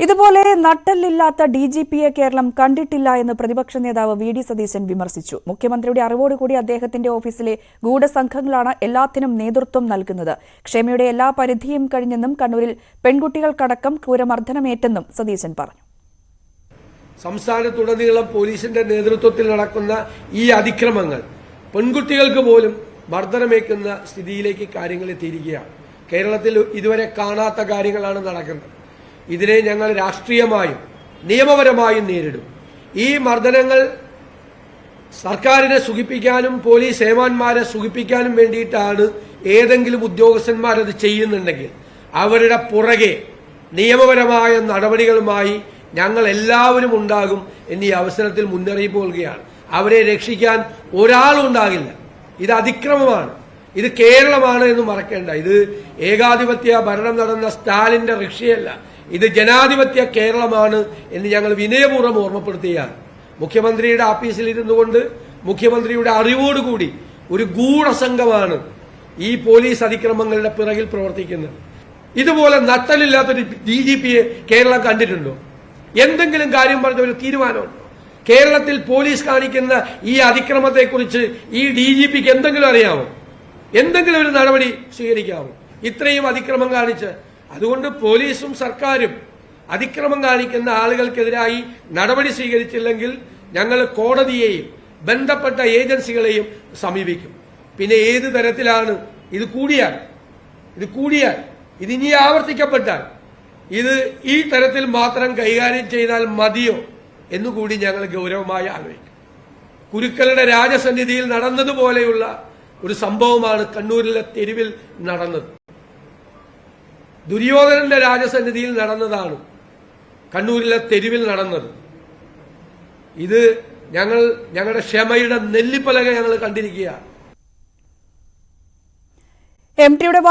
ഇതുപോലെ നട്ടെല്ലില്ലാത്ത ഡിജിപിയെ കേരളം കണ്ടിട്ടില്ല എന്ന് പ്രതിപക്ഷ നേതാവ് വി.ഡി. സതീശൻ വിമർശിച്ചു. മുഖ്യമന്ത്രിയുടെ അറിവോടുകൂടി അദ്ദേഹത്തിന്റെ ഓഫീസിലെ ഗൂഢസംഘങ്ങളാണ് എല്ലാത്തിനും നേതൃത്വം നൽകുന്നത്. ക്ഷമയുടെ എല്ലാ പരിധിയും കഴിഞ്ഞെന്നും കണ്ണൂരിൽ പെൺകുട്ടികൾക്കടക്കം ക്രൂരമർദ്ദനമേറ്റെന്നും സതീശൻ പറഞ്ഞു. സംസ്ഥാനത്തുടനീളം പോലീസിന്റെ നേതൃത്വത്തിൽ നടക്കുന്ന ഈ അതിക്രമങ്ങൾ പെൺകുട്ടികൾക്ക് പോലും മർദ്ദനമേക്കുന്ന സ്ഥിതിയിലേക്ക് കാര്യങ്ങൾ എത്തിയിരിക്കുകയാണ്. കേരളത്തിൽ ഇതുവരെ കാണാത്ത കാര്യങ്ങളാണ് നടക്കുന്നത്. ഇതിനെ ഞങ്ങൾ രാഷ്ട്രീയമായും നിയമപരമായും നേരിടും. ഈ മർദ്ദനങ്ങൾ സർക്കാരിനെ സുഖിപ്പിക്കാനും പോലീസ് ഏമാന്മാരെ സുഖിപ്പിക്കാനും വേണ്ടിയിട്ടാണ് ഏതെങ്കിലും ഉദ്യോഗസ്ഥന്മാരത് ചെയ്യുന്നുണ്ടെങ്കിൽ അവരുടെ പുറകെ നിയമപരമായ നടപടികളുമായി ഞങ്ങൾ എല്ലാവരും ഉണ്ടാകും എന്നീ അവസരത്തിൽ മുന്നറിയിപ്പ് നൽകുകയാണ്. അവരെ രക്ഷിക്കാൻ ഒരാളും ഉണ്ടാകില്ല. ഇത് അതിക്രമമാണ്. ഇത് കേരളമാണ് എന്ന് മറക്കേണ്ട. ഇത് ഏകാധിപത്യ ഭരണം നടന്ന സ്റ്റാലിന്റെ റഷ്യയല്ല, ഇത് ജനാധിപത്യ കേരളമാണ് എന്ന് ഞങ്ങൾ വിനയപൂർവ്വം ഓർമ്മപ്പെടുത്തുകയാണ്. മുഖ്യമന്ത്രിയുടെ ഓഫീസിൽ ഇരുന്നുകൊണ്ട് മുഖ്യമന്ത്രിയുടെ അറിവോടുകൂടി ഒരു ഗൂഢസംഘമാണ് ഈ പോലീസ് അതിക്രമങ്ങളുടെ പിറകിൽ പ്രവർത്തിക്കുന്നത്. ഇതുപോലെ നട്ടലില്ലാത്തൊരു ഡിജിപിയെ കേരളം കണ്ടിട്ടുണ്ടോ? എന്തെങ്കിലും കാര്യം പറഞ്ഞ ഒരു തീരുമാനമുണ്ടോ? കേരളത്തിൽ പോലീസ് കാണിക്കുന്ന ഈ അതിക്രമത്തെക്കുറിച്ച് ഈ ഡിജിപിക്ക് എന്തെങ്കിലും അറിയാമോ? എന്തെങ്കിലും ഒരു നടപടി സ്വീകരിക്കാമോ? ഇത്രയും അതിക്രമം കാണിച്ച്. അതുകൊണ്ട് പോലീസും സർക്കാരും അതിക്രമം കാണിക്കുന്ന ആളുകൾക്കെതിരായി നടപടി സ്വീകരിച്ചില്ലെങ്കിൽ ഞങ്ങൾ കോടതിയെയും ബന്ധപ്പെട്ട ഏജൻസികളെയും സമീപിക്കും. പിന്നെ ഏത് തരത്തിലാണ് ഇത് കൂടിയാൽ ഇത് ഇനി ആവർത്തിക്കപ്പെട്ടാൽ ഇത് ഈ തരത്തിൽ മാത്രം കൈകാര്യം ചെയ്താൽ മതിയോ എന്നുകൂടി ഞങ്ങൾ ഗൗരവമായി ആലോചിക്കും. കുരുക്കളുടെ രാജസന്നിധിയിൽ നടന്നതുപോലെയുള്ള ഒരു സംഭവമാണ് കണ്ണൂരിലെ തെരുവിൽ നടന്നത്. ദുര്യോധനന്റെ രാജസന്നിധിയിൽ നടന്നതാണ് കണ്ണൂരിലെ തെരുവിൽ നടന്നത്. ഇത് ഞങ്ങളുടെ ക്ഷമയുടെ നെല്ലിപ്പലക ഞങ്ങൾ കണ്ടിരിക്കുക. എം.ടിയുടെ